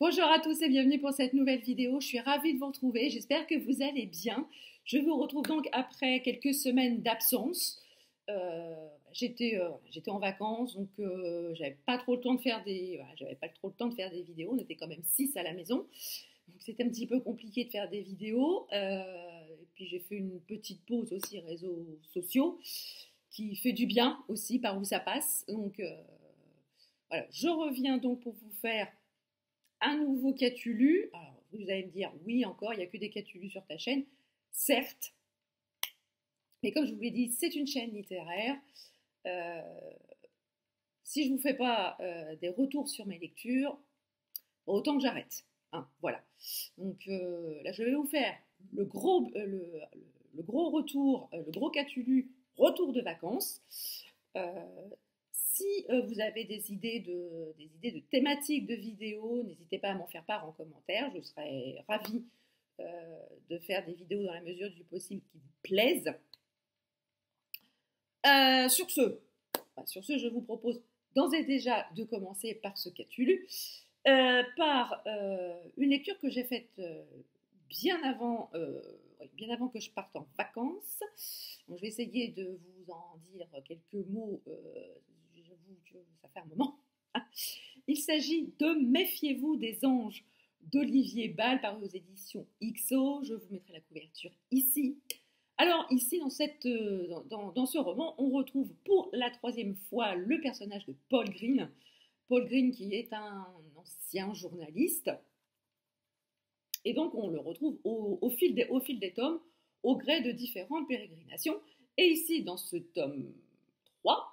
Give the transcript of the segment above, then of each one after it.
Bonjour à tous et bienvenue pour cette nouvelle vidéo. Je suis ravie de vous retrouver. J'espère que vous allez bien. Je vous retrouve donc après quelques semaines d'absence. J'étais en vacances, donc j'avais pas trop le temps de faire j'avais pas trop le temps de faire des vidéos. On était quand même 6 à la maison, donc c'était un petit peu compliqué de faire des vidéos. Et puis j'ai fait une petite pause aussi réseaux sociaux, qui fait du bien aussi par où ça passe. Donc voilà, je reviens donc pour vous faire un nouveau Catulu. Alors, vous allez me dire, oui, encore, il n'y a que des Catulus sur ta chaîne. Certes, mais comme je vous l'ai dit, c'est une chaîne littéraire. Euh, si je ne vous fais pas des retours sur mes lectures, autant que j'arrête. Hein, voilà. Donc là, je vais vous faire le gros retour, le gros Catulu, retour de vacances. Si vous avez des idées de thématiques de vidéos, n'hésitez pas à m'en faire part en commentaire. Je serais ravie de faire des vidéos dans la mesure du possible qui vous plaisent. Sur ce, je vous propose d'ores et déjà de commencer par ce Catulu, par une lecture que j'ai faite bien avant que je parte en vacances. Donc, je vais essayer de vous en dire quelques mots. J'avoue que ça fait un moment. Il s'agit de Méfiez-vous des anges d'Olivier Bal, paru aux éditions XO. Je vous mettrai la couverture ici. Alors ici, dans ce roman, on retrouve pour la 3e fois le personnage de Paul Green. Paul Green qui est un ancien journaliste. Et donc on le retrouve au fil des tomes, au gré de différentes pérégrinations. Et ici, dans ce tome 3,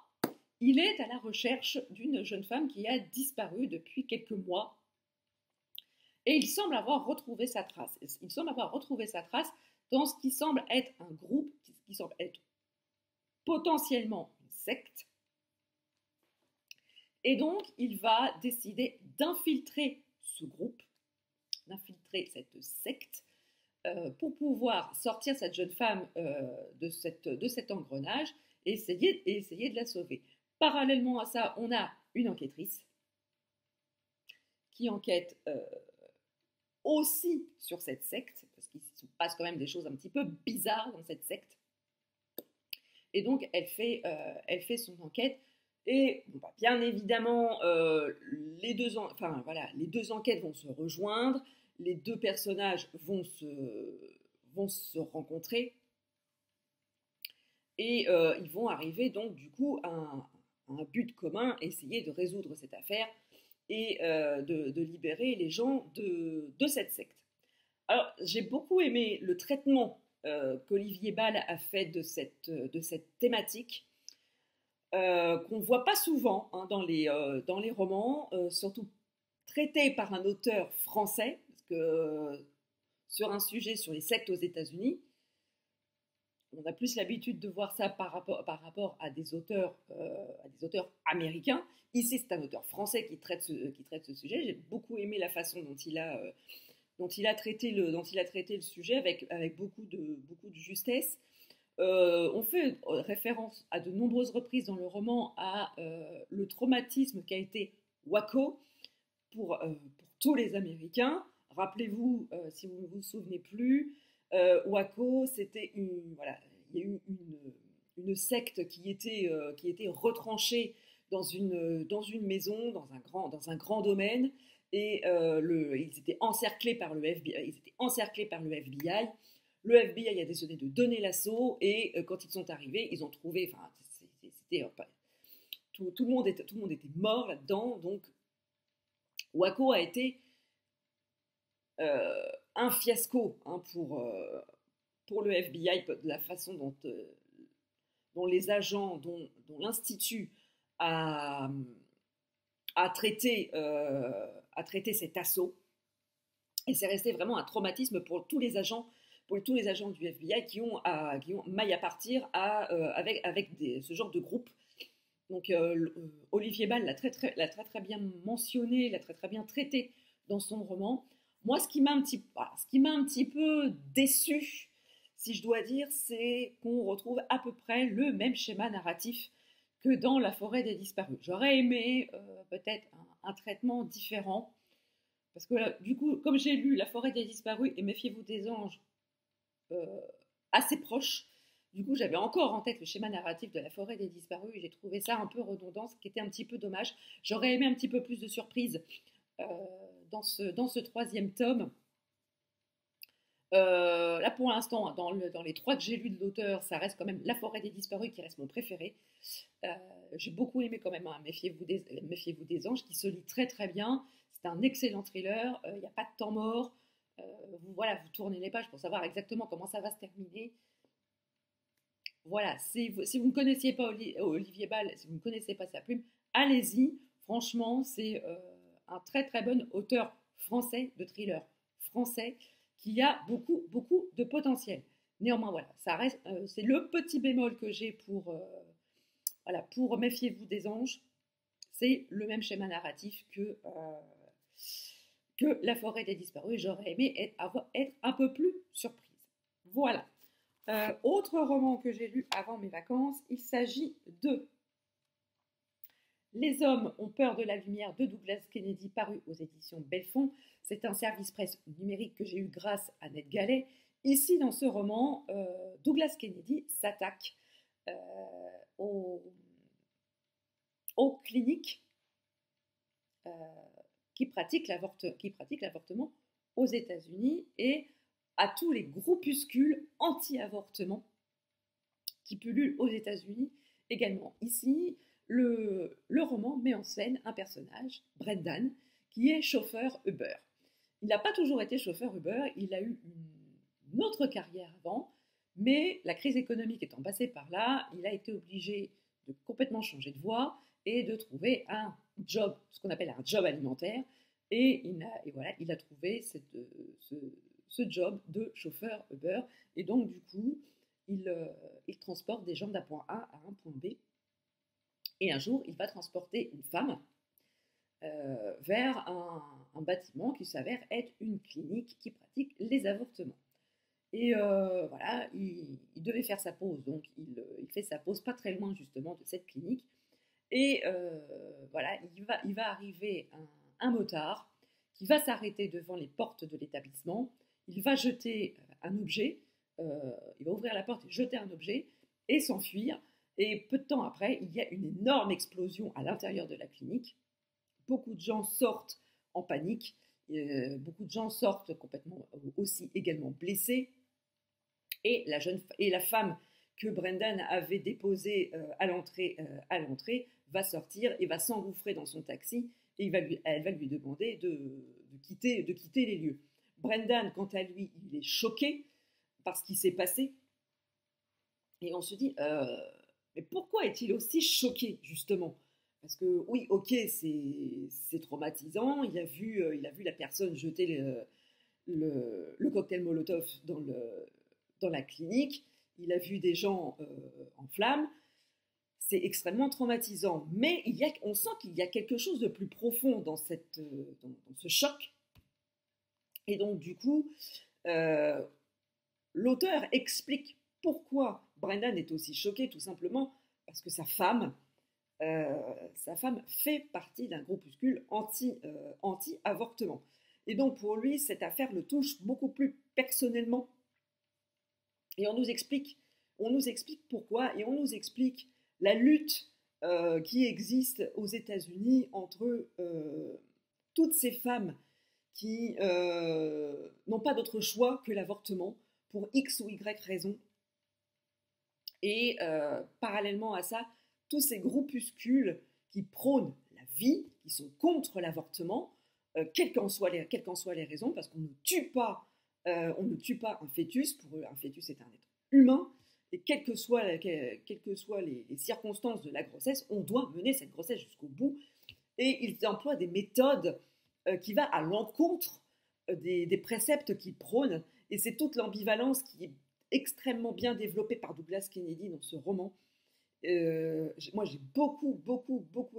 il est à la recherche d'une jeune femme qui a disparu depuis quelques mois. Et il semble avoir retrouvé sa trace. Il semble avoir retrouvé sa trace dans ce qui semble être un groupe, qui semble être potentiellement une secte. Et donc, il va décider d'infiltrer ce groupe, d'infiltrer cette secte, pour pouvoir sortir cette jeune femme de cet engrenage et essayer de la sauver. Parallèlement à ça, on a une enquêtrice qui enquête aussi sur cette secte, parce qu'il se passe quand même des choses un petit peu bizarres dans cette secte. Et donc, elle fait son enquête. Et bon, bien évidemment, les deux enquêtes vont se rejoindre, les deux personnages vont se rencontrer, et ils vont arriver donc du coup à un but commun, essayer de résoudre cette affaire et de libérer les gens de cette secte. Alors, j'ai beaucoup aimé le traitement qu'Olivier Bal a fait de cette thématique, qu'on ne voit pas souvent hein, dans les romans, surtout traité par un auteur français, parce que sur un sujet sur les sectes aux États-Unis, on a plus l'habitude de voir ça par rapport à des auteurs américains. Ici, c'est un auteur français qui traite ce sujet. J'ai beaucoup aimé la façon dont il a traité le sujet avec beaucoup de justesse. On fait référence à de nombreuses reprises dans le roman à le traumatisme qu'a été Waco pour tous les Américains. Rappelez-vous, si vous ne vous souvenez plus, Waco, c'était il y a eu une secte qui était retranchée dans une maison, dans un grand domaine, et ils étaient encerclés par le FBI. Le FBI a décidé de donner l'assaut, et quand ils sont arrivés, ils ont trouvé, tout le monde était mort là-dedans. Donc Waco a été un fiasco hein, pour le FBI, de la façon dont les agents, dont l'institut a traité cet assaut. Et c'est resté vraiment un traumatisme pour tous les agents du FBI qui ont maille à partir avec ce genre de groupe. Donc Olivier Bal l'a très bien mentionné, l'a très bien traité dans son roman. Moi, ce qui m'a un petit peu déçu, si je dois dire, c'est qu'on retrouve à peu près le même schéma narratif que dans La forêt des disparus. J'aurais aimé peut-être un traitement différent. Parce que du coup, comme j'ai lu La forêt des disparus et Méfiez-vous des anges euh, assez proches, du coup j'avais encore en tête le schéma narratif de La forêt des disparus et j'ai trouvé ça un peu redondant, ce qui était un petit peu dommage. J'aurais aimé un petit peu plus de surprises euh, dans ce troisième tome. Là pour l'instant, dans les trois que j'ai lus de l'auteur, ça reste quand même La forêt des disparus qui reste mon préféré. Euh, j'ai beaucoup aimé quand même hein, Méfiez-vous des anges qui se lit très très bien. C'est un excellent thriller, il n'y a pas de temps mort. Voilà, vous tournez les pages pour savoir exactement comment ça va se terminer. Voilà, si vous ne connaissiez pas Olivier Ball, si vous ne connaissez pas sa plume, allez-y. Franchement, c'est un très très bon auteur français de thriller français qui a beaucoup beaucoup de potentiel. Néanmoins, voilà, ça reste, c'est le petit bémol que j'ai voilà, pour Méfiez-vous des anges. C'est le même schéma narratif que La forêt des disparus. J'aurais aimé être un peu plus surprise. Voilà. Autre roman que j'ai lu avant mes vacances, il s'agit de Les hommes ont peur de la lumière de Douglas Kennedy, paru aux éditions Belfond. C'est un service presse numérique que j'ai eu grâce à Ned Gallet. Ici, dans ce roman, Douglas Kennedy s'attaque euh, aux, aux cliniques euh, qui pratiquent l'avortement aux États-Unis et à tous les groupuscules anti-avortement qui pullulent aux États-Unis également. Ici, le roman met en scène un personnage, Brendan, qui est chauffeur Uber. Il n'a pas toujours été chauffeur Uber, il a eu une autre carrière avant, mais la crise économique étant passée par là, il a été obligé de complètement changer de voie et de trouver un job, ce qu'on appelle un job alimentaire, et voilà, il a trouvé ce job de chauffeur Uber, et donc du coup, il transporte des gens d'un point A à un point B, et un jour, il va transporter une femme vers un bâtiment qui s'avère être une clinique qui pratique les avortements. Et voilà, il devait faire sa pause, donc il fait sa pause pas très loin justement de cette clinique. Et voilà, il va arriver un motard qui va s'arrêter devant les portes de l'établissement. Il va jeter un objet, il va ouvrir la porte et jeter un objet et s'enfuir. Et peu de temps après, il y a une énorme explosion à l'intérieur de la clinique. Beaucoup de gens sortent en panique. Beaucoup de gens sortent complètement aussi également blessés. Et la femme que Brendan avait déposée à l'entrée va sortir et va s'engouffrer dans son taxi et elle va lui demander de quitter les lieux. Brendan, quant à lui, il est choqué par ce qui s'est passé et on se dit mais pourquoi est-il aussi choqué justement? Parce que oui, ok, c'est traumatisant. Il a vu la personne jeter le cocktail Molotov dans la clinique. Il a vu des gens en flammes. C'est extrêmement traumatisant. Mais on sent qu'il y a quelque chose de plus profond dans ce choc. Et donc, du coup, l'auteur explique pourquoi Brendan est aussi choqué, tout simplement parce que sa femme fait partie d'un groupuscule anti-avortement. Et donc, pour lui, cette affaire le touche beaucoup plus personnellement. Et on nous explique pourquoi, et on nous explique la lutte qui existe aux États-Unis entre toutes ces femmes qui n'ont pas d'autre choix que l'avortement pour X ou Y raison. Et parallèlement à ça, tous ces groupuscules qui prônent la vie, qui sont contre l'avortement, quelles qu'en soient les raisons, parce qu'on ne tue pas un fœtus. Pour eux, un fœtus est un être humain, et quelles que soient les circonstances de la grossesse, on doit mener cette grossesse jusqu'au bout. Et ils emploient des méthodes qui vont à l'encontre des préceptes qu'ils prônent. Et c'est toute l'ambivalence qui est extrêmement bien développée par Douglas Kennedy dans ce roman. Moi, j'ai beaucoup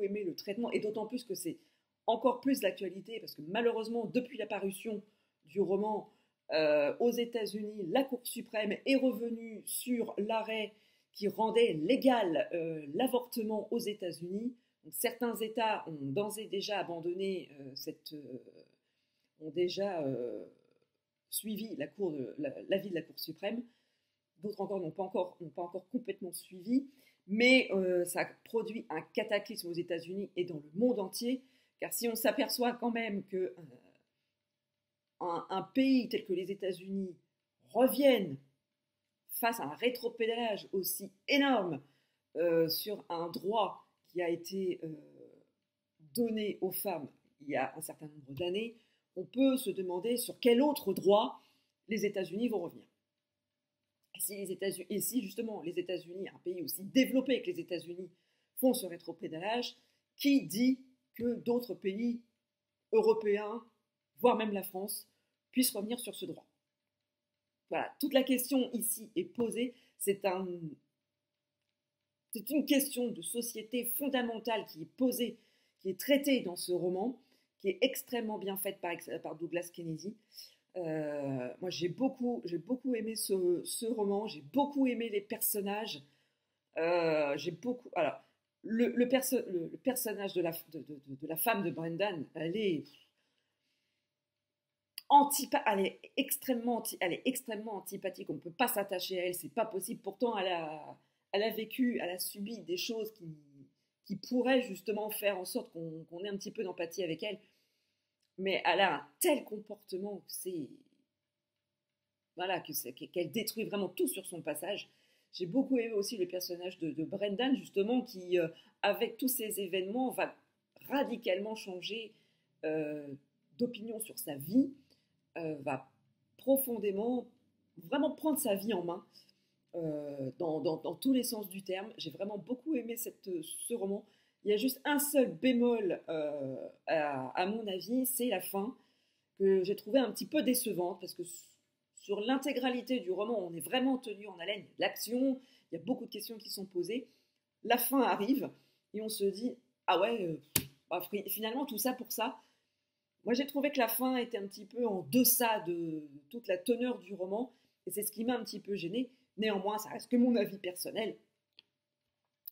aimé le traitement, et d'autant plus que c'est encore plus d'actualité, parce que malheureusement, depuis la parution du roman aux États-Unis, la Cour suprême est revenue sur l'arrêt qui rendait légal l'avortement aux États-Unis. Donc, certains États ont d'ores et déjà abandonné ont déjà suivi l'avis de la Cour suprême. D'autres encore n'ont pas encore complètement suivi, mais ça produit un cataclysme aux États-Unis et dans le monde entier, car si on s'aperçoit quand même que un pays tel que les États-Unis revienne face à un rétropédalage aussi énorme sur un droit qui a été donné aux femmes il y a un certain nombre d'années, on peut se demander sur quel autre droit les États-Unis vont revenir. Et si justement les États-Unis, un pays aussi développé que les États-Unis, font ce rétropédalage, qui dit que d'autres pays européens, voire même la France, puissent revenir sur ce droit? Voilà, toute la question ici est posée. C'est une question de société fondamentale qui est posée, qui est traitée dans ce roman, qui est extrêmement bien faite par Douglas Kennedy. Moi, j'ai beaucoup aimé ce roman, j'ai beaucoup aimé les personnages. Alors, le personnage de la femme de Brendan, elle est extrêmement antipathique. On ne peut pas s'attacher à elle, c'est pas possible. Pourtant, elle a subi des choses qui pourraient justement faire en sorte qu'on ait un petit peu d'empathie avec elle. Mais elle a un tel comportement qu'elle détruit vraiment tout sur son passage. J'ai beaucoup aimé aussi le personnage de Brendan, justement, qui, avec tous ces événements, va radicalement changer d'opinion sur sa vie, va profondément, vraiment prendre sa vie en main, dans tous les sens du terme. J'ai vraiment beaucoup aimé ce roman. Il y a juste un seul bémol, à mon avis, c'est la fin, que j'ai trouvé un petit peu décevante, parce que sur l'intégralité du roman, on est vraiment tenu en haleine. L'action, il y a beaucoup de questions qui sont posées. La fin arrive, et on se dit, ah ouais, finalement, tout ça pour ça. Moi, j'ai trouvé que la fin était un petit peu en deçà de toute la teneur du roman, et c'est ce qui m'a un petit peu gênée. Néanmoins, ça reste que mon avis personnel.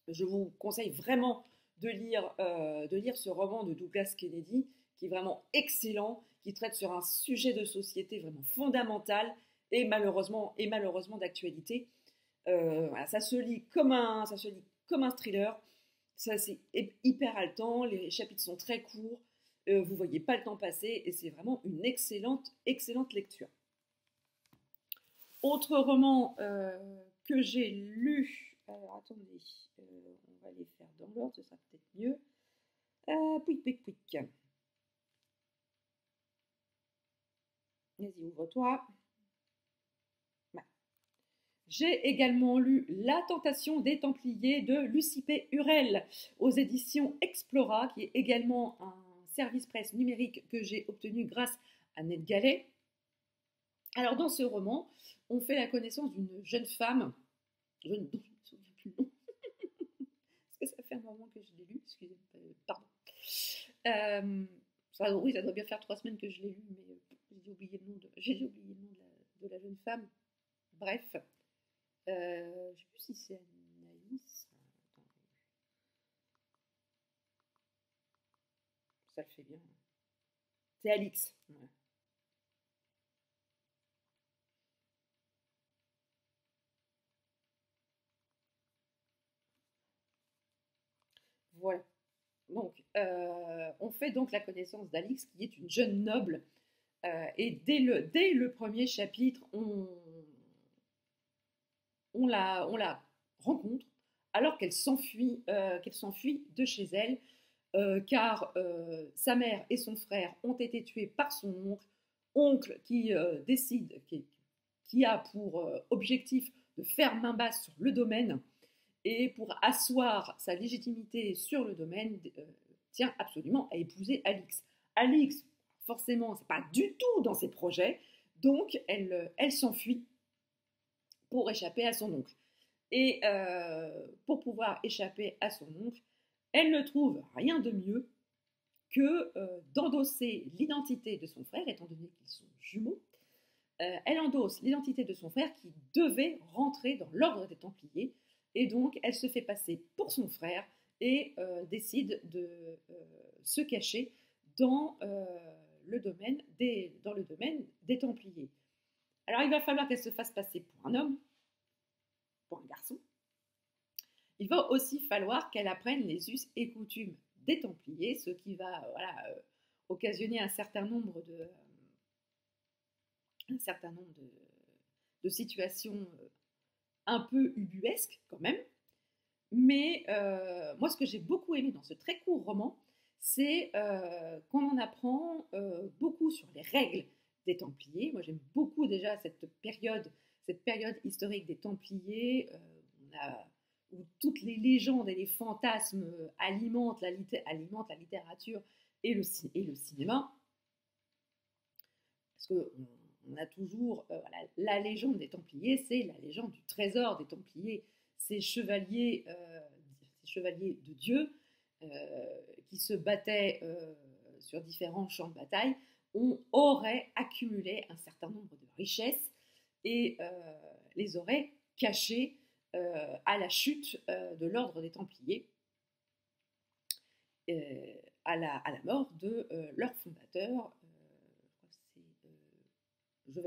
Je vous conseille vraiment de lire ce roman de Douglas Kennedy, qui est vraiment excellent, qui traite sur un sujet de société vraiment fondamental et malheureusement d'actualité. Voilà, ça se lit comme un thriller. Ça, c'est hyper haletant, les chapitres sont très courts, vous voyez pas le temps passer, et c'est vraiment une excellente lecture. Autre roman que j'ai lu, alors attendez, on va les faire dans l'ordre, ce sera peut-être mieux. Pouic. Vas-y, ouvre-toi. Ouais. J'ai également lu La Tentation des Templiers de Lucie P. Hurel aux éditions Explora, qui est également un service presse numérique que j'ai obtenu grâce à NetGalley. Alors, dans ce roman, on fait la connaissance d'une jeune femme, je ne me souviens plus le nom, parce que ça fait un moment que je l'ai lu, excusez-moi, pardon. Oui, ça doit bien faire 3 semaines que je l'ai lu, mais j'ai oublié le nom de la jeune femme. Bref, je ne sais plus si c'est Anaïs. Ça le fait bien. C'est Alix. Ouais. Voilà. Donc, on fait donc la connaissance d'Alix, qui est une jeune noble. Et dès le premier chapitre, on la rencontre alors qu'elle s'enfuit de chez elle, car sa mère et son frère ont été tués par son oncle qui qui a pour objectif de faire main basse sur le domaine, et pour asseoir sa légitimité sur le domaine, tient absolument à épouser Alix. Alix, forcément, c'est pas du tout dans ses projets, donc elle s'enfuit pour échapper à son oncle. Et pour pouvoir échapper à son oncle, elle ne trouve rien de mieux que d'endosser l'identité de son frère, étant donné qu'ils sont jumeaux. Elle endosse l'identité de son frère qui devait rentrer dans l'ordre des Templiers, et donc elle se fait passer pour son frère et décide de se cacher dans dans le domaine des Templiers. Alors il va falloir qu'elle se fasse passer pour un homme, pour un garçon. Il va aussi falloir qu'elle apprenne les us et coutumes des Templiers, ce qui va occasionner un certain nombre de situations un peu ubuesques quand même. Mais moi, ce que j'ai beaucoup aimé dans ce très court roman, c'est qu'on en apprend beaucoup sur les règles des Templiers. Moi, j'aime beaucoup déjà cette période historique des Templiers, où toutes les légendes et les fantasmes alimentent la littérature et le cinéma. Parce qu'on a toujours la légende des Templiers, c'est la légende du trésor des Templiers, ces chevaliers de Dieu qui se battaient sur différents champs de bataille, aurait accumulé un certain nombre de richesses et les aurait cachées à la chute de l'ordre des Templiers, à la mort de leur fondateur. Je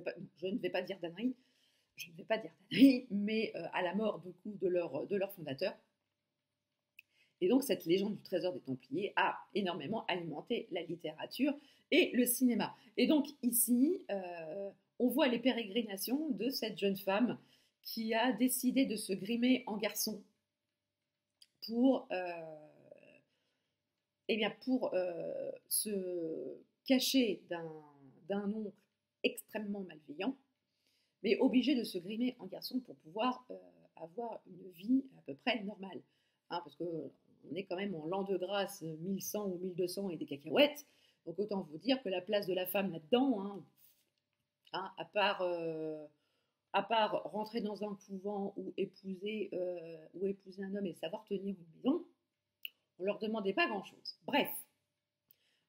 ne vais pas dire d'ânerie, mais à la mort de leur fondateur. Et donc cette légende du trésor des Templiers a énormément alimenté la littérature et le cinéma. Et donc ici, on voit les pérégrinations de cette jeune femme qui a décidé de se grimer en garçon pour se cacher d'un oncle extrêmement malveillant, mais obligée de se grimer en garçon pour pouvoir avoir une vie à peu près normale. Hein, parce qu'on est quand même en l'an de grâce 1100 ou 1200 et des cacahuètes, donc autant vous dire que la place de la femme là-dedans, à part rentrer dans un couvent ou épouser un homme et savoir tenir une maison, on ne leur demandait pas grand-chose. Bref,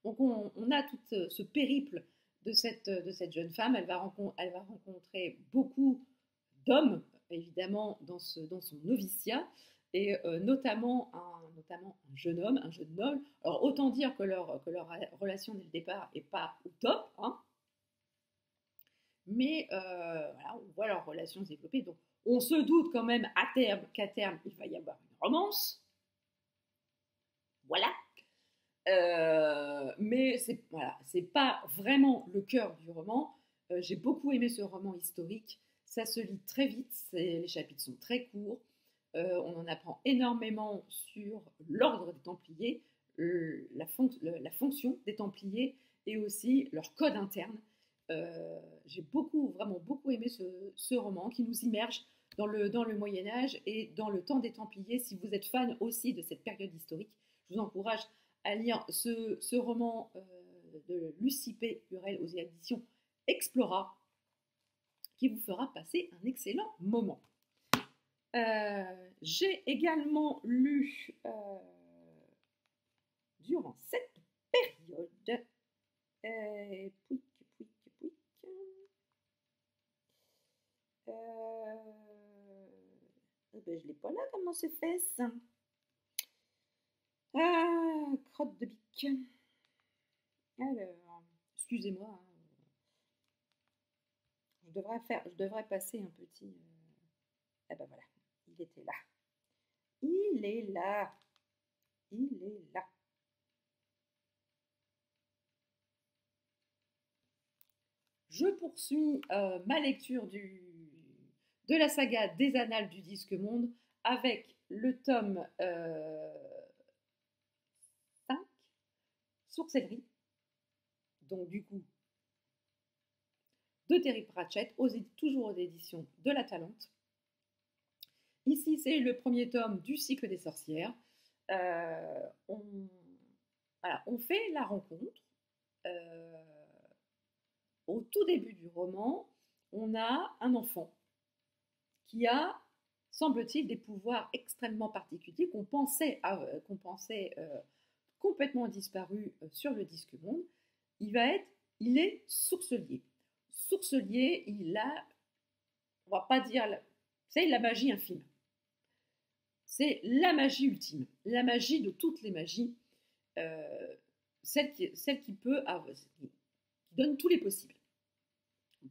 donc on a tout ce périple de cette jeune femme. Elle va rencontrer beaucoup d'hommes, évidemment, dans son noviciat, et notamment un jeune homme, un jeune noble. Alors autant dire que leur relation dès le départ n'est pas au top, hein, mais on voit leur relation se développer. Donc on se doute quand même qu'à terme, il va y avoir une romance. Voilà. Mais c'est pas vraiment le cœur du roman. J'ai beaucoup aimé ce roman historique. Ça se lit très vite, les chapitres sont très courts. On en apprend énormément sur l'ordre des Templiers, la fonction des Templiers et aussi leur code interne. J'ai vraiment beaucoup aimé ce roman qui nous immerge dans le Moyen-Âge et dans le temps des Templiers. Si vous êtes fan aussi de cette période historique, je vous encourage à lire ce roman de Lucie P. Hurel aux éditions Explora, qui vous fera passer un excellent moment. J'ai également lu durant cette période je ne l'ai pas là, comment c'est fait ça? Crotte de bique. Alors, excusez-moi, hein. Je devrais passer un petit... Ah ben voilà, il était là. Il est là. Je poursuis ma lecture de la saga des Annales du Disque Monde avec le tome 5, Sorcellerie, donc du coup de Terry Pratchett, toujours aux éditions de La Talente. Ici, c'est le premier tome du cycle des sorcières. On fait la rencontre. Au tout début du roman, on a un enfant qui a, semble-t-il, des pouvoirs extrêmement particuliers qu'on pensait complètement disparus sur le disque monde. Il est sourcelier. Sourcelier, on va pas dire, c'est la magie infime. C'est la magie ultime, la magie de toutes les magies, celle qui peut avoir, donne tous les possibles.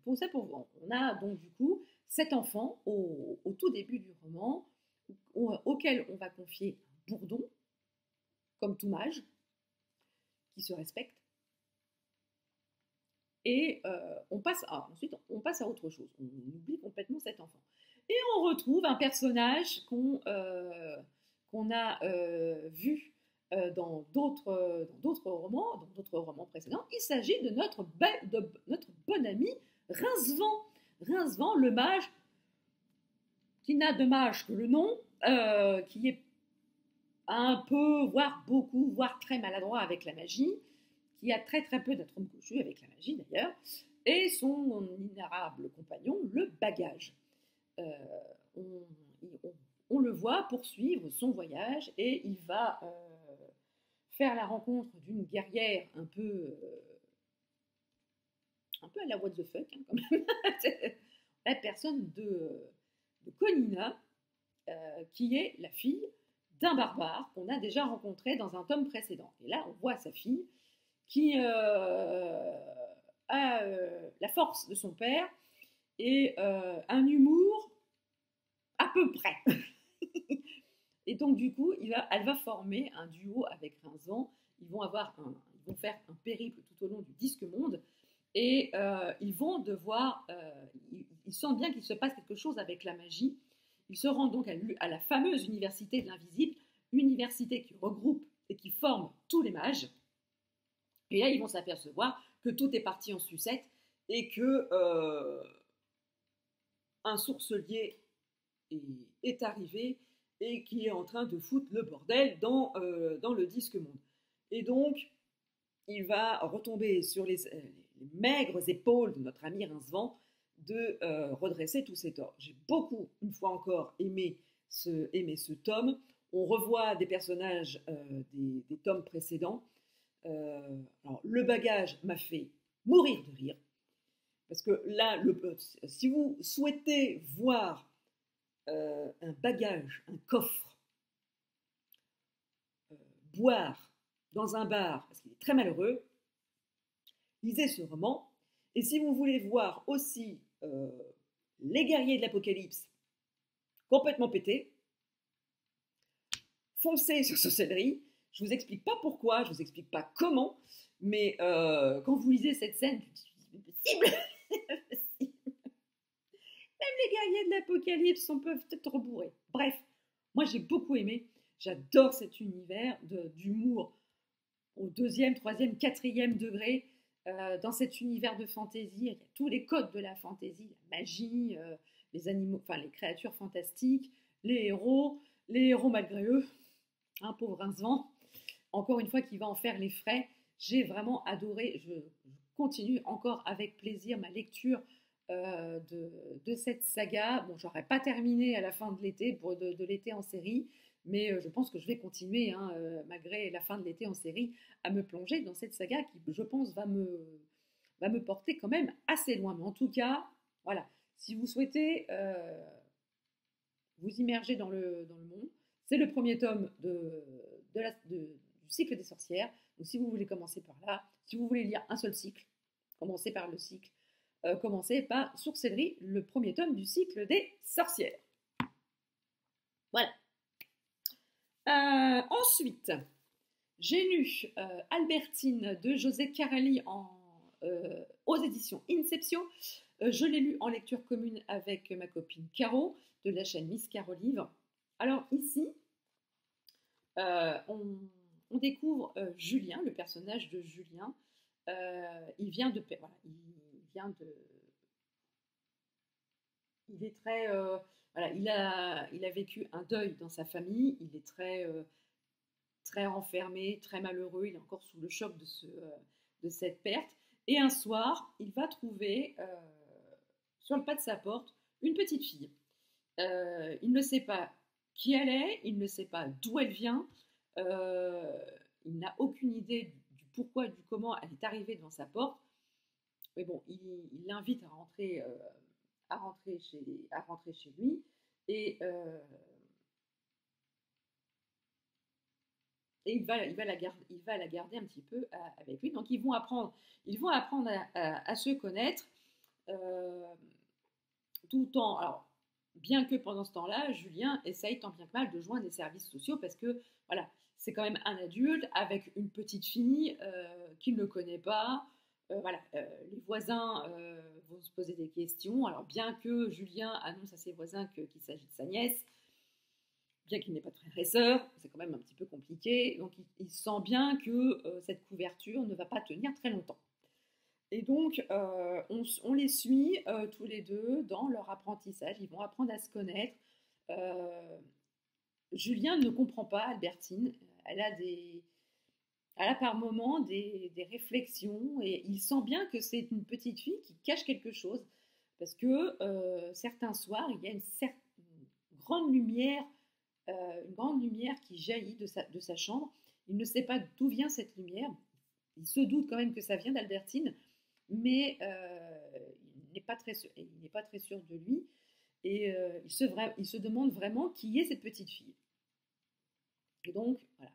Pour ça, on a donc du coup cet enfant au tout début du roman auquel on va confier un bourdon, comme tout mage, qui se respecte. Et ensuite, on passe à autre chose. On oublie complètement cet enfant. Et on retrouve un personnage qu'on a vu dans d'autres romans précédents. Il s'agit de notre bon ami Rincevent. Rincevent, le mage, qui n'a de mage que le nom, qui est un peu, voire beaucoup, voire très maladroit avec la magie, qui a très très peu d'atomes crochus avec la magie d'ailleurs, et son inérable compagnon, le bagage. On le voit poursuivre son voyage et il va faire la rencontre d'une guerrière un peu à la what the fuck, hein, quand même. La personne de Conina, qui est la fille d'un barbare qu'on a déjà rencontré dans un tome précédent. Et là, on voit sa fille qui a la force de son père et un humour à peu près. Et donc, du coup, elle va former un duo avec Rincevent. Ils vont faire un périple tout au long du Disque Monde. Et ils vont devoir... ils sentent bien qu'il se passe quelque chose avec la magie. Ils se rendent donc à la fameuse université de l'invisible, université qui regroupe et qui forme tous les mages. Et là, ils vont s'apercevoir que tout est parti en sucette et que un sourcelier est arrivé et qui est en train de foutre le bordel dans le Disque Monde. Et donc, il va retomber sur les maigres épaules de notre ami Rincevent de redresser tous ses torts. J'ai beaucoup, une fois encore, aimé ce tome. On revoit des personnages des tomes précédents. Alors, le bagage m'a fait mourir de rire. Parce que là, si vous souhaitez voir un bagage, un coffre, boire dans un bar, parce qu'il est très malheureux, lisez ce roman. Et si vous voulez voir aussi les guerriers de l'Apocalypse complètement pétés, foncez sur Sorcellerie. Je ne vous explique pas pourquoi, je ne vous explique pas comment, mais quand vous lisez cette scène, c'est possible. Même les guerriers de l'Apocalypse peuvent être bourrés. Bref, moi j'ai beaucoup aimé. J'adore cet univers d'humour au 2e, 3e, 4e degré. Dans cet univers de fantaisie, il y a tous les codes de la fantaisie, la magie, les animaux, enfin les créatures fantastiques, les héros malgré eux, un pauvre Rincevent, encore une fois qui va en faire les frais. J'ai vraiment adoré, je continue encore avec plaisir ma lecture de cette saga. Bon, j'aurais pas terminé à la fin de l'été, de l'été en série, mais je pense que je vais continuer, hein, malgré la fin de l'été en série, à me plonger dans cette saga qui, je pense, va me porter quand même assez loin. Mais en tout cas, voilà, si vous souhaitez vous immerger dans le monde, c'est le premier tome du cycle des sorcières. Donc si vous voulez commencer par là, si vous voulez lire un seul cycle, commencez par le cycle. Commencez par Sorcellerie, le premier tome du cycle des sorcières. Voilà. Ensuite, j'ai lu Albertine de José Carelli aux éditions Inception. Je l'ai lu en lecture commune avec ma copine Caro de la chaîne Miss Caro Livre. Alors ici, on découvre Julien, le personnage de Julien. Il est très voilà, il a vécu un deuil dans sa famille. Il est très renfermé, très malheureux. Il est encore sous le choc de cette perte. Et un soir, il va trouver sur le pas de sa porte une petite fille. Il ne sait pas qui elle est, il ne sait pas d'où elle vient, il n'a aucune idée du pourquoi, du comment elle est arrivée devant sa porte. Mais bon, il l'invite à rentrer chez lui. Et et il va la garder un petit peu avec lui. Donc ils vont apprendre à se connaître tout en... Alors, bien que pendant ce temps-là, Julien essaye tant bien que mal de joindre les services sociaux parce que, voilà, c'est quand même un adulte avec une petite fille qu'il ne connaît pas. Voilà, les voisins vont se poser des questions. Alors, bien que Julien annonce à ses voisins qu'il s'agit de sa nièce, bien qu'il n'ait pas de frères et sœurs, c'est quand même un petit peu compliqué. Donc, il sent bien que cette couverture ne va pas tenir très longtemps. Et donc, on les suit tous les deux dans leur apprentissage. Ils vont apprendre à se connaître. Euh, Julien ne comprend pas Albertine. Elle a, des, Elle a par moments des réflexions et il sent bien que c'est une petite fille qui cache quelque chose. Parce que certains soirs, il y a une grande lumière qui jaillit de sa chambre. Il ne sait pas d'où vient cette lumière. Il se doute quand même que ça vient d'Albertine, mais il n'est pas très sûr de lui. Et il se demande vraiment qui est cette petite fille. Et donc, voilà,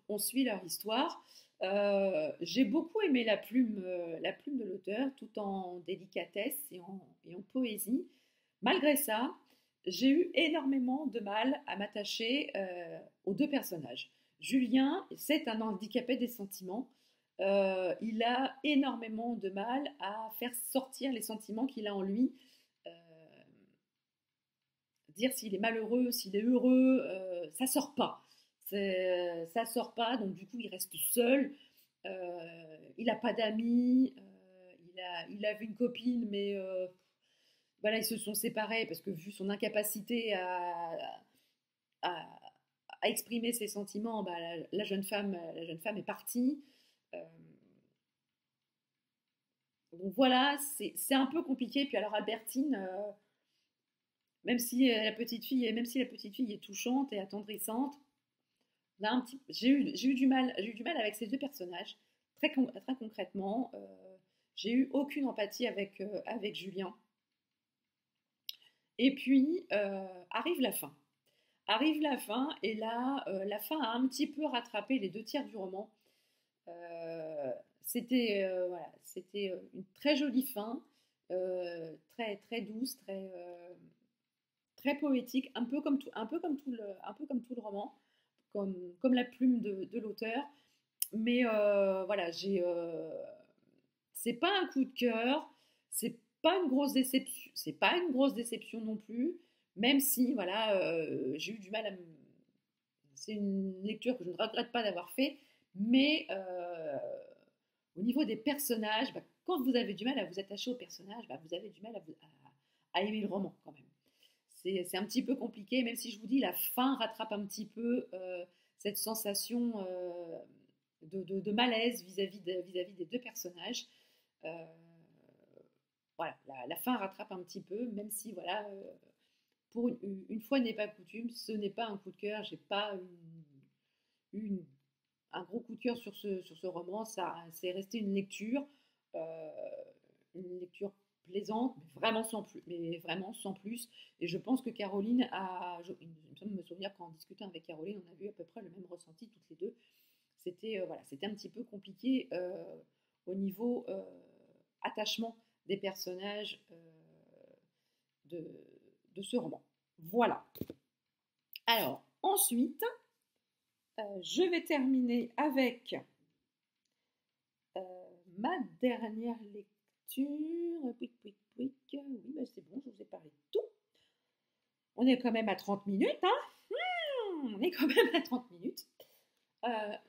on suit leur histoire. J'ai beaucoup aimé la plume de l'auteur, tout en délicatesse et en poésie. Malgré ça, j'ai eu énormément de mal à m'attacher aux deux personnages. Julien, c'est un handicapé des sentiments. Il a énormément de mal à faire sortir les sentiments qu'il a en lui. Euh, Dire s'il est malheureux, s'il est heureux, ça sort pas. Ça sort pas, donc du coup il reste seul. Il n'a pas d'amis. Il avait une copine, mais voilà, ils se sont séparés parce que vu son incapacité à, à exprimer ses sentiments, bah, la jeune femme est partie. Euh, donc voilà, c'est un peu compliqué. Puis alors Albertine, même si la petite fille est touchante et attendrissante, j'ai eu du mal avec ces deux personnages. Très concrètement, j'ai eu aucune empathie avec Julien. Et puis arrive la fin. Arrive la fin, et là, la fin a un petit peu rattrapé les deux tiers du roman. Euh, c'était une très jolie fin, très douce, très poétique, un peu comme tout le roman, comme la plume de l'auteur. Mais voilà, c'est pas un coup de cœur, c'est pas une grosse déception, c'est pas une grosse déception non plus, même si voilà, j'ai eu du mal à me... C'est une lecture que je ne regrette pas d'avoir fait, mais au niveau des personnages, bah, quand vous avez du mal à vous attacher aux personnages, bah, vous avez du mal à aimer le roman quand même. C'est un petit peu compliqué, même si je vous dis la fin rattrape un petit peu cette sensation de malaise vis-à-vis des deux personnages. Euh, voilà, la fin rattrape un petit peu, même si voilà, pour une fois n'est pas coutume, ce n'est pas un coup de cœur. J'ai pas un gros coup de cœur sur ce roman. Ça, c'est resté euh, une lecture plaisante, mais vraiment sans plus. Et je pense que Caroline il me souvenir qu'en discutant avec Caroline, on a eu à peu près le même ressenti toutes les deux. C'était voilà, c'était un petit peu compliqué au niveau attachement des personnages de, de ce roman. Voilà. Alors, ensuite, je vais terminer avec euh, ma dernière lecture. Oui, bah c'est bon, je vous ai parlé de tout. On est quand même à 30 minutes, hein. On est quand même à 30 minutes.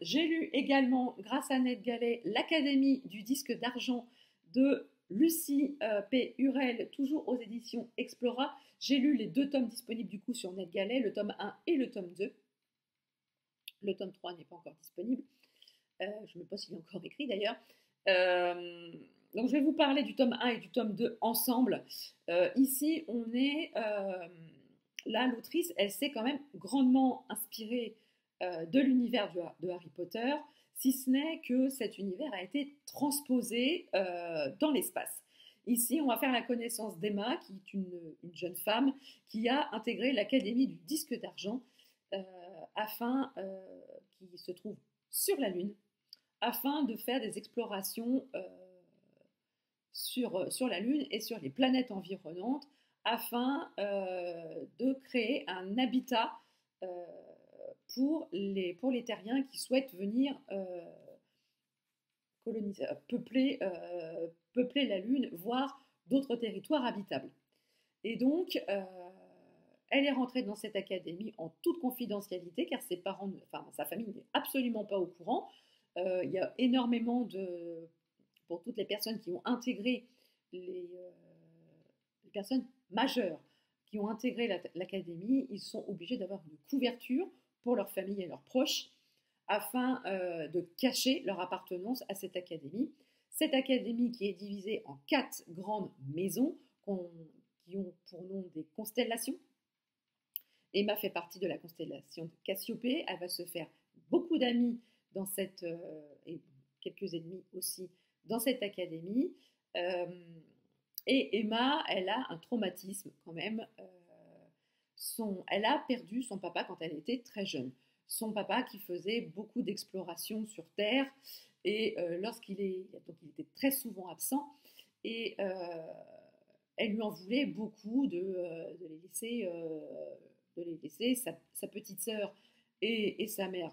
J'ai lu également, grâce à Ned Gallet, l'Académie du disque d'argent de Lucie P. Hurel, toujours aux éditions Explora. J'ai lu les deux tomes disponibles du coup sur Ned Gallet, le tome 1 et le tome 2. Le tome 3 n'est pas encore disponible. Je ne sais même pas s'il est encore écrit d'ailleurs. Donc je vais vous parler du tome 1 et du tome 2 ensemble. Ici, là, l'autrice, elle s'est quand même grandement inspirée de l'univers de Harry Potter, si ce n'est que cet univers a été transposé dans l'espace. Ici, on va faire la connaissance d'Emma, qui est une jeune femme qui a intégré l'Académie du disque d'argent afin qui se trouve sur la Lune afin de faire des explorations sur la Lune et sur les planètes environnantes afin de créer un habitat pour les terriens qui souhaitent venir peupler la Lune, voire d'autres territoires habitables. Et donc, elle est rentrée dans cette académie en toute confidentialité, car ses parents, enfin sa famille n'est absolument pas au courant. Il y a énormément pour toutes les personnes qui ont intégré les personnes majeures qui ont intégré l'académie, ils sont obligés d'avoir une couverture pour leur famille et leurs proches afin de cacher leur appartenance à cette académie. Cette académie qui est divisée en 4 grandes maisons qui ont pour nom des constellations. Emma fait partie de la constellation de Cassiopée. Elle va se faire beaucoup d'amis dans et quelques ennemis aussi dans cette académie. Et Emma, elle a un traumatisme quand même. Elle a perdu son papa quand elle était très jeune. Son papa qui faisait beaucoup d'explorations sur Terre et lorsqu'il était très souvent absent et elle lui en voulait beaucoup de les laisser sa petite sœur et sa mère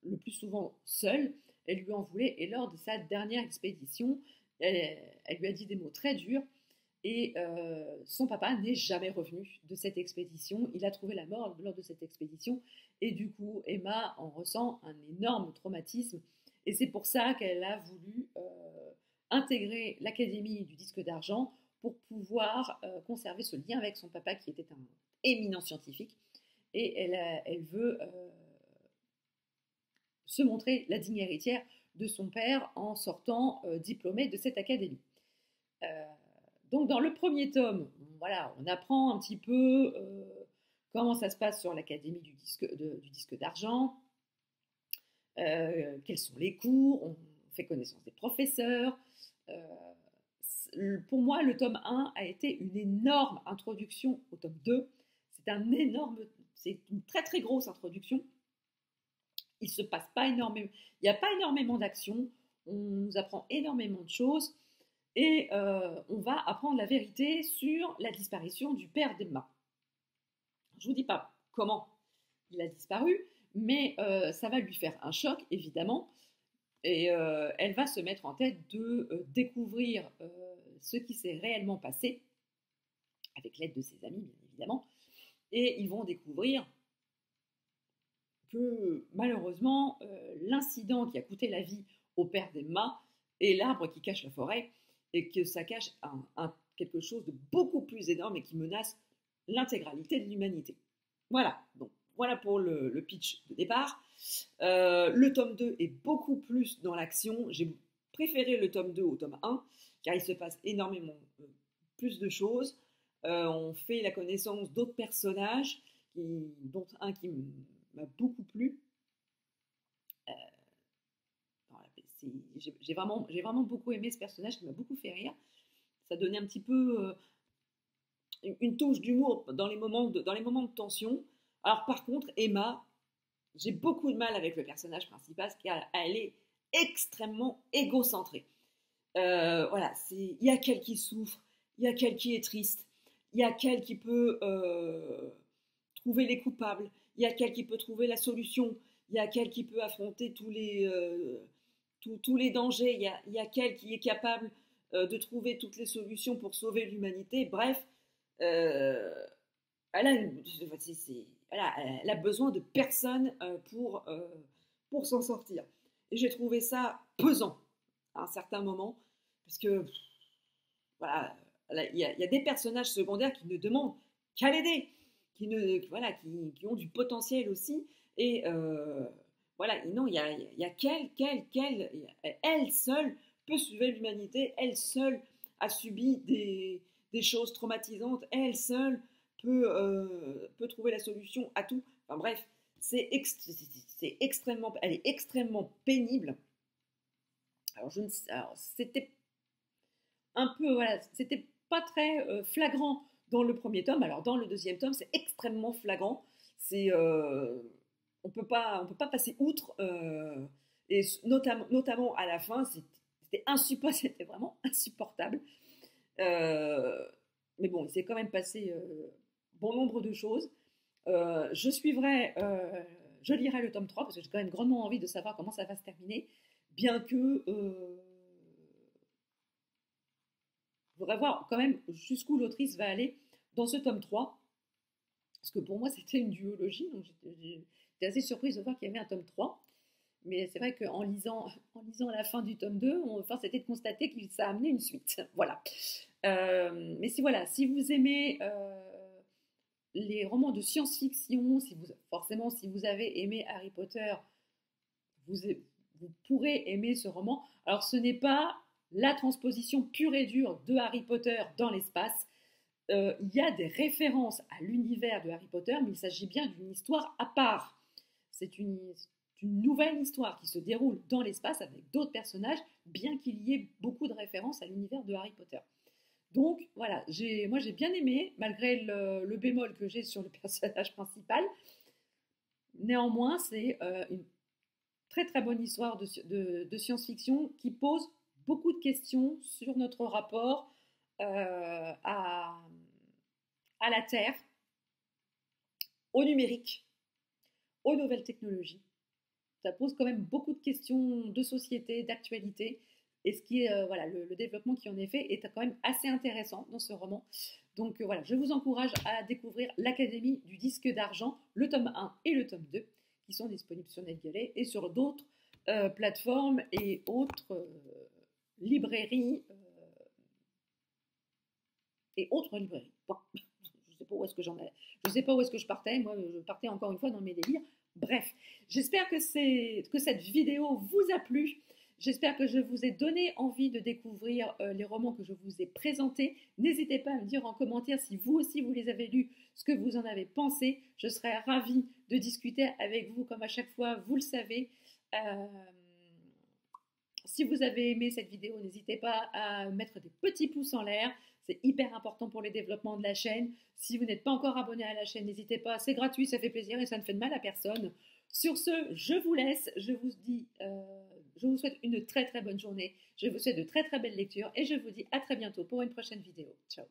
le plus souvent seules. Elle lui en voulait et lors de sa dernière expédition, elle lui a dit des mots très durs. Et son papa n'est jamais revenu de cette expédition. Il a trouvé la mort lors de cette expédition. Et du coup, Emma en ressent un énorme traumatisme. Et c'est pour ça qu'elle a voulu intégrer l'Académie du disque d'argent pour pouvoir conserver ce lien avec son papa qui était un éminent scientifique. Et elle veut se montrer la digne héritière de son père en sortant diplômée de cette académie. Donc dans le premier tome, voilà, on apprend un petit peu comment ça se passe sur l'Académie du disque d'argent, quels sont les cours, on fait connaissance des professeurs. Pour moi, le tome 1 a été une énorme introduction au tome 2. C'est une très très grosse introduction. Il se passe pas énormément, il n'y a pas énormément d'action, on nous apprend énormément de choses. Et on va apprendre la vérité sur la disparition du père d'Emma. Je ne vous dis pas comment il a disparu, mais ça va lui faire un choc, évidemment. Et elle va se mettre en tête de découvrir ce qui s'est réellement passé, avec l'aide de ses amis, bien évidemment. Et ils vont découvrir que, malheureusement, l'incident qui a coûté la vie au père d'Emma est l'arbre qui cache la forêt, et que ça cache quelque chose de beaucoup plus énorme et qui menace l'intégralité de l'humanité. Voilà, donc voilà pour le pitch de départ. Le tome 2 est beaucoup plus dans l'action. J'ai préféré le tome 2 au tome 1, car il se passe énormément plus de choses. On fait la connaissance d'autres personnages, dont un qui m'a beaucoup plu. J'ai vraiment beaucoup aimé ce personnage qui m'a beaucoup fait rire. Ça donnait un petit peu une touche d'humour dans les moments de tension. Alors par contre, Emma, j'ai beaucoup de mal avec le personnage principal car elle est extrêmement égocentrée. Voilà, il y a qu'elle qui souffre, il y a qu'elle qui est triste, il y a qu'elle qui peut trouver les coupables, il y a qu'elle qui peut trouver la solution, il y a qu'elle qui peut affronter tous les dangers, il y a qu'elle qui est capable de trouver toutes les solutions pour sauver l'humanité. Bref, elle a besoin de personne pour s'en sortir. Et j'ai trouvé ça pesant à un certain moment, parce que voilà, il y a des personnages secondaires qui ne demandent qu'à l'aider, qui ont du potentiel aussi, et voilà, non, il y a qu'elle, elle seule peut sauver l'humanité, elle seule a subi des choses traumatisantes, elle seule peut trouver la solution à tout. Enfin bref, elle est extrêmement pénible. Alors c'était un peu, voilà, c'était pas très flagrant dans le premier tome. Alors dans le deuxième tome, c'est extrêmement flagrant. On on peut pas passer outre. Et notamment à la fin, c'était insupportable, c'était vraiment insupportable. Mais bon, il s'est quand même passé bon nombre de choses. Je lirai le tome 3 parce que j'ai quand même grandement envie de savoir comment ça va se terminer, bien que je voudrais voir quand même jusqu'où l'autrice va aller dans ce tome 3, parce que pour moi c'était une duologie, donc j'étais assez surprise de voir qu'il y avait un tome 3. Mais c'est vrai qu'en lisant la fin du tome 2, force était de constater que ça a amené une suite. Voilà. Mais si vous aimez les romans de science-fiction, forcément si vous avez aimé Harry Potter, vous pourrez aimer ce roman. Alors ce n'est pas la transposition pure et dure de Harry Potter dans l'espace. Il y a des références à l'univers de Harry Potter, mais il s'agit bien d'une histoire à part. C'est une nouvelle histoire qui se déroule dans l'espace avec d'autres personnages, bien qu'il y ait beaucoup de références à l'univers de Harry Potter. Donc voilà, moi j'ai bien aimé, malgré le bémol que j'ai sur le personnage principal. Néanmoins, c'est une très très bonne histoire de science-fiction qui pose beaucoup de questions sur notre rapport à la Terre, au numérique, aux nouvelles technologies. Ça pose quand même beaucoup de questions de société, d'actualité, et ce qui est le développement qui en est fait est quand même assez intéressant dans ce roman. Donc voilà, je vous encourage à découvrir l'Académie du Disque d'Argent, le tome 1 et le tome 2, qui sont disponibles sur NetGalley et sur d'autres plateformes et autres librairies Bon. Je sais pas où est-ce que je sais pas où est-ce que je partais. Moi, je partais encore une fois dans mes délires. Bref, j'espère que cette vidéo vous a plu. J'espère que je vous ai donné envie de découvrir les romans que je vous ai présentés. N'hésitez pas à me dire en commentaire si vous aussi vous les avez lus, ce que vous en avez pensé. Je serais ravie de discuter avec vous comme à chaque fois, vous le savez. Si vous avez aimé cette vidéo, n'hésitez pas à mettre des petits pouces en l'air. C'est hyper important pour le développement de la chaîne. Si vous n'êtes pas encore abonné à la chaîne, n'hésitez pas. C'est gratuit, ça fait plaisir et ça ne fait de mal à personne. Sur ce, je vous laisse. Je vous souhaite une très très bonne journée. Je vous souhaite de très très belles lectures et je vous dis à très bientôt pour une prochaine vidéo. Ciao.